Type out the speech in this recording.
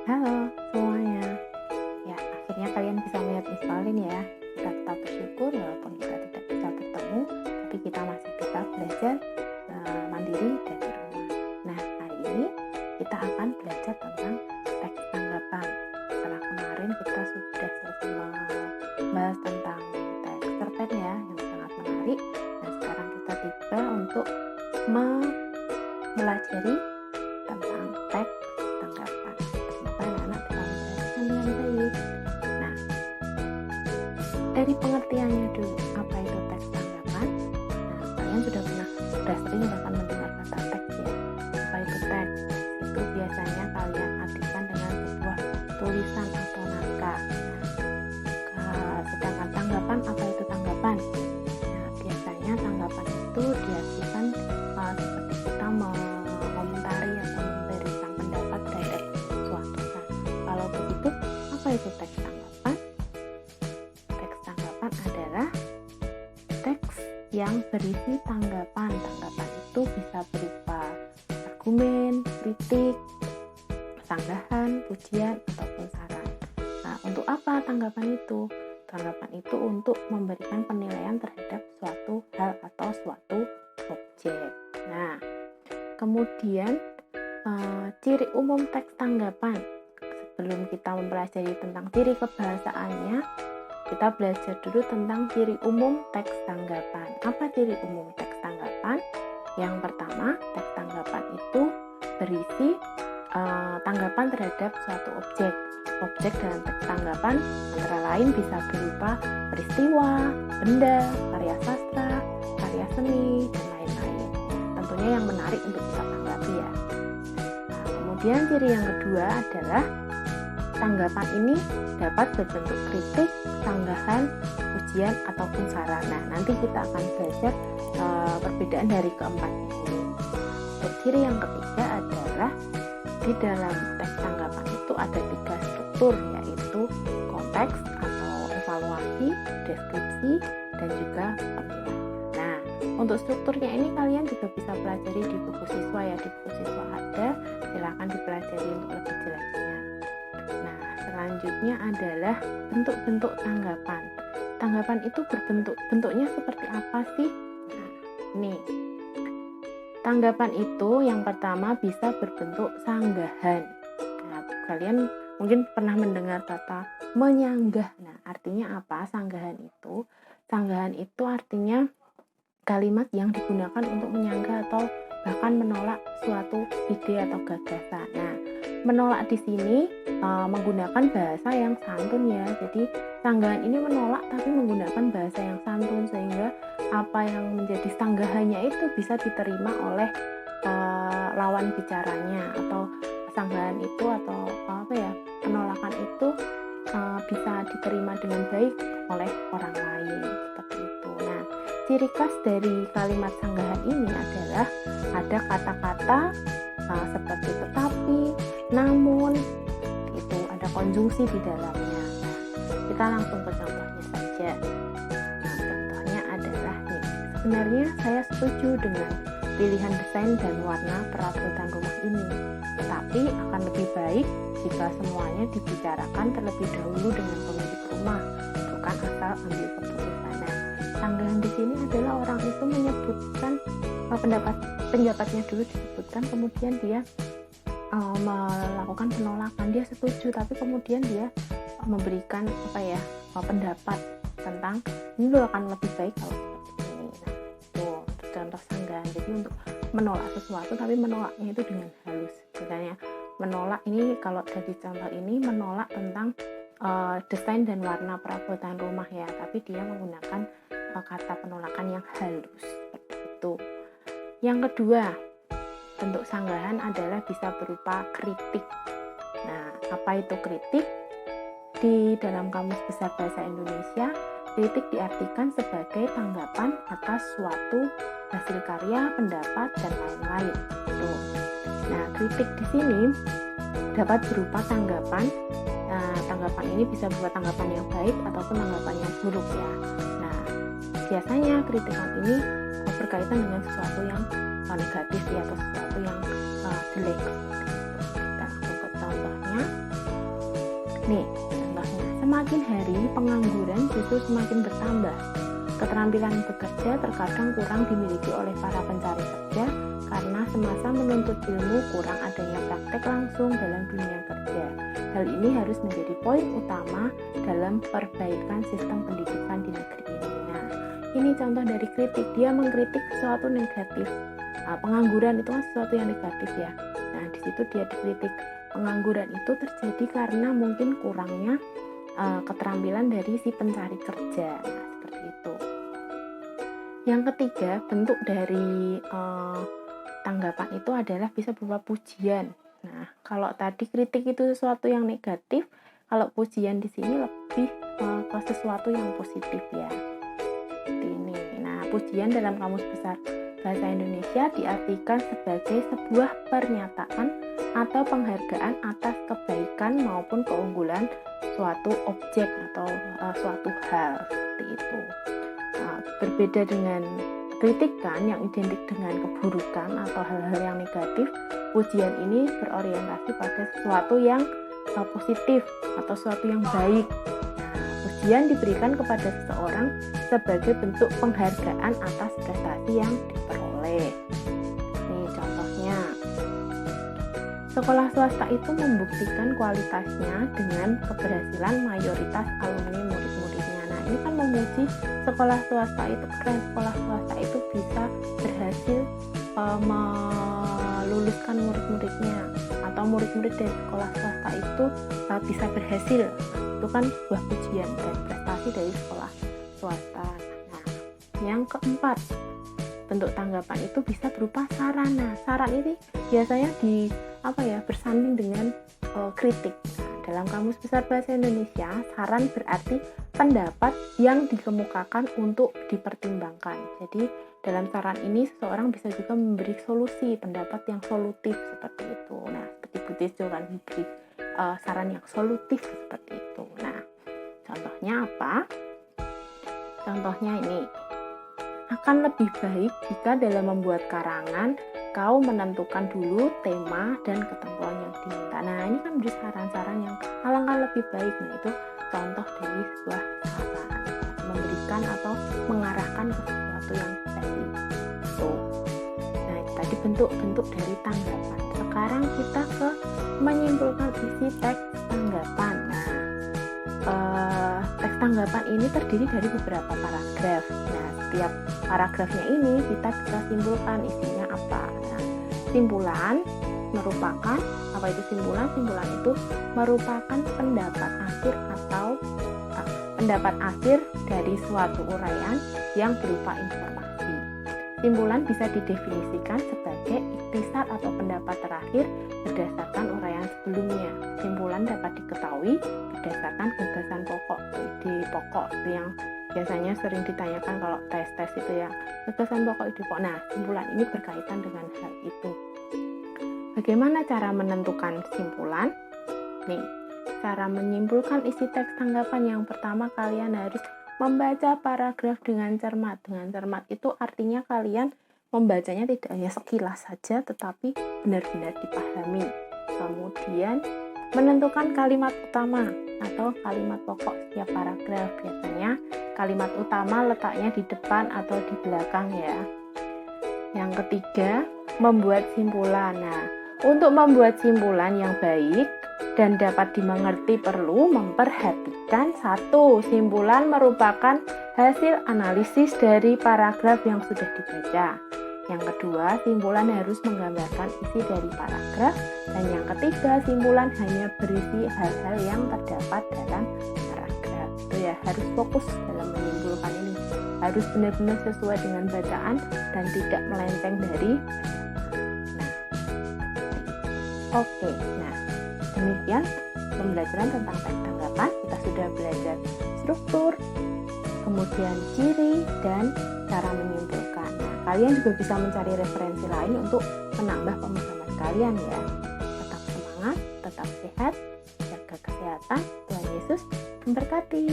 Halo semuanya. Ya, akhirnya kalian bisa melihat installin ya. Kita tetap bersyukur walaupun kita tidak bisa bertemu, tapi kita masih bisa belajar mandiri dari rumah. Nah, hari ini kita akan belajar tentang teks tanggapan. Setelah kemarin kita sudah selesai membahas tentang teks cerpen ya, yang sangat menarik. Dan sekarang kita tiba untuk mempelajari tentang teks tanggapan. Semoga anak-anak bisa menjelaskan dengan baik. Nah, dari pengertiannya dulu, apa itu teks tanggapan? Nah, kalian sudah sering bahkan mendengar kata teks ya. Apa itu teks? Itu biasanya kalian artikan dengan sebuah tulisan atau naskah. Sedangkan tanggapan, apa itu tanggapan? Nah, biasanya tanggapan itu diartikan seperti kita mengomentari atau memberikan pendapat terhadap suatu hal. Kalau begitu, apa itu teks tanggapan? Teks tanggapan adalah teks yang berisi tanggapan. Tanggapan itu bisa berupa argumen, kritik, sanggahan, pujian, ataupun saran. Nah, untuk apa tanggapan itu? Tanggapan itu untuk memberikan penilaian terhadap suatu hal atau suatu objek. Nah, kemudian ciri umum teks tanggapan. Sebelum kita mempelajari tentang ciri kebahasaannya, kita belajar dulu tentang ciri umum teks tanggapan. Apa ciri umum teks tanggapan? Yang pertama, teks tanggapan itu berisi tanggapan terhadap suatu objek. Objek dalam teks tanggapan antara lain bisa berupa peristiwa, benda, karya sastra, karya seni, dan lain-lain. Tentunya yang menarik untuk kita tanggapi ya. Nah, kemudian ciri yang kedua adalah tanggapan ini dapat berbentuk kritik, sanggahan, pujian, ataupun saran. Nah, nanti kita akan belajar perbedaan dari keempat ini. Untuk ciri yang ketiga adalah di dalam teks tanggapan itu ada 3 struktur, yaitu konteks atau evaluasi, deskripsi, dan juga penilaian. Nah, untuk strukturnya ini kalian juga bisa pelajari di buku siswa ya, di buku siswa ada, silakan dipelajari untuk lebih jelasnya. Nah, selanjutnya adalah bentuk-bentuk tanggapan. Tanggapan itu bentuknya seperti apa sih? Nah, ini tanggapan itu yang pertama bisa berbentuk sanggahan. Nah, kalian mungkin pernah mendengar kata menyanggah. Nah, artinya apa sanggahan itu? Sanggahan itu artinya kalimat yang digunakan untuk menyanggah atau bahkan menolak suatu ide atau gagasan. Nah, menolak di sini menggunakan bahasa yang santun ya. Jadi sanggahan ini menolak tapi menggunakan bahasa yang santun sehingga apa yang menjadi sanggahannya itu bisa diterima oleh lawan bicaranya, atau sanggahan itu atau penolakan itu bisa diterima dengan baik oleh orang lain seperti itu. Nah, ciri khas dari kalimat sanggahan ini adalah ada kata-kata seperti tetapi, namun, itu ada konjungsi di dalamnya. Nah, kita langsung ke contohnya saja. Nah, contohnya adalah nih, sebenarnya saya setuju dengan pilihan desain dan warna perabotan rumah ini, tetapi akan lebih baik jika semuanya dibicarakan terlebih dahulu dengan pemilik rumah, bukan asal ambil keputusan. Nah, sanggahan di sini adalah orang itu menyebutkan pendapatnya dulu disebutkan, kemudian dia melakukan penolakan. Dia setuju tapi kemudian dia memberikan pendapat tentang ini akan lebih baik kalau seperti ini. Nah, itu contoh sanggahan. Jadi untuk menolak sesuatu tapi menolaknya itu dengan halus. Misalnya menolak ini, kalau dari contoh ini menolak tentang desain dan warna perabotan rumah ya, tapi dia menggunakan kata penolakan yang halus seperti itu. Yang kedua, bentuk sanggahan adalah bisa berupa kritik. Nah, apa itu kritik? Di dalam Kamus Besar Bahasa Indonesia, kritik diartikan sebagai tanggapan atas suatu hasil karya, pendapat, dan lain-lain. Nah, kritik di sini dapat berupa tanggapan. Nah, tanggapan ini bisa berupa tanggapan yang baik ataupun tanggapan yang buruk ya. Nah, biasanya kritikan ini berkaitan dengan sesuatu yang negatif ya, atau sesuatu yang jelek. Kita langsung ke contohnya. Nih, contohnya, semakin hari pengangguran justru semakin bertambah. Keterampilan bekerja terkadang kurang dimiliki oleh para pencari kerja karena semasa menuntut ilmu kurang adanya praktek langsung dalam dunia kerja. Hal ini harus menjadi poin utama dalam perbaikan sistem pendidikan di negeri ini. Nah, ini contoh dari kritik. Dia mengkritik sesuatu negatif. Pengangguran itu kan sesuatu yang negatif ya. Nah, di situ dia dikritik. Pengangguran itu terjadi karena mungkin kurangnya keterampilan dari si pencari kerja. Nah, seperti itu. Yang ketiga, bentuk dari tanggapan itu adalah bisa berupa pujian. Nah, kalau tadi kritik itu sesuatu yang negatif, kalau pujian di sini lebih ke sesuatu yang positif ya. Seperti ini. Nah, pujian dalam Kamus Besar Bahasa Indonesia diartikan sebagai sebuah pernyataan atau penghargaan atas kebaikan maupun keunggulan suatu objek atau suatu hal, seperti itu. Berbeda dengan kritikan yang identik dengan keburukan atau hal-hal yang negatif, pujian ini berorientasi pada sesuatu yang positif atau sesuatu yang baik. Pujian diberikan kepada seseorang sebagai bentuk penghargaan atas prestasi yang diperoleh. Ini contohnya. Sekolah swasta itu membuktikan kualitasnya dengan keberhasilan mayoritas alumni murid-muridnya. Nah, ini kan memuji sekolah swasta itu keren. Sekolah swasta itu bisa berhasil meluluskan murid-muridnya, atau murid-murid dari sekolah swasta itu bisa berhasil. Itu kan sebuah pujian dan prestasi dari sekolah swasta. Nah, yang keempat, bentuk tanggapan itu bisa berupa saran. Nah, saran ini biasanya bersanding dengan kritik. Dalam Kamus Besar Bahasa Indonesia, saran berarti pendapat yang dikemukakan untuk dipertimbangkan. Jadi, dalam saran ini seseorang bisa juga memberi solusi, pendapat yang solutif seperti itu. Nah, seperti Budijo kan memberi saran yang solutif seperti itu. Nah, contohnya apa? Contohnya ini. Akan lebih baik jika dalam membuat karangan kau menentukan dulu tema dan ketentuan yang diminta. Nah, ini kan beri saran-saran yang alangkah lebih baik. Nah, itu contoh dari sebuah saran, memberikan atau mengarahkan ke sesuatu yang baik. Nah, itu tadi bentuk-bentuk dari tanggapan. Sekarang kita ke menyimpulkan isi teks tanggapan. Nah, teks tanggapan ini terdiri dari beberapa paragraf. Nah, setiap paragrafnya ini kita bisa simpulkan isinya apa. Nah, simpulan merupakan apa itu simpulan? Simpulan itu merupakan pendapat akhir atau pendapat akhir dari suatu uraian yang berupa informasi. Simpulan bisa didefinisikan sebagai ikhtisar atau pendapat terakhir berdasarkan uraian sebelumnya. Simpulan dapat diketahui berdasarkan gagasan pokok, ide pokok yang biasanya sering ditanyakan kalau tes itu ya, gagasan pokok, ide pokok. Nah, simpulan ini berkaitan dengan hal itu. Bagaimana cara menentukan simpulan? Nih, cara menyimpulkan isi teks tanggapan yang pertama, kalian harus membaca paragraf dengan cermat. Dengan cermat itu artinya kalian membacanya tidak hanya sekilas saja, tetapi benar-benar dipahami. Kemudian menentukan kalimat utama atau kalimat pokok setiap paragraf. Biasanya kalimat utama letaknya di depan atau di belakang ya. Yang ketiga, membuat simpulan. Nah, untuk membuat simpulan yang baik dan dapat dimengerti perlu memperhatikan satu, simpulan merupakan hasil analisis dari paragraf yang sudah dibaca. Yang kedua, simpulan harus menggambarkan isi dari paragraf. Dan yang ketiga, simpulan hanya berisi hal-hal yang terdapat dalam paragraf. Itu ya, harus fokus dalam menyimpulkan ini. Harus benar-benar sesuai dengan bacaan dan tidak melenceng dari. Oke, nah demikian pembelajaran tentang teks tanggapan. Kita sudah belajar struktur, kemudian ciri, dan cara menyimpulkan. Nah, kalian juga bisa mencari referensi lain untuk menambah pemahaman kalian ya. Tetap semangat, tetap sehat, jaga kesehatan. Tuhan Yesus memberkati.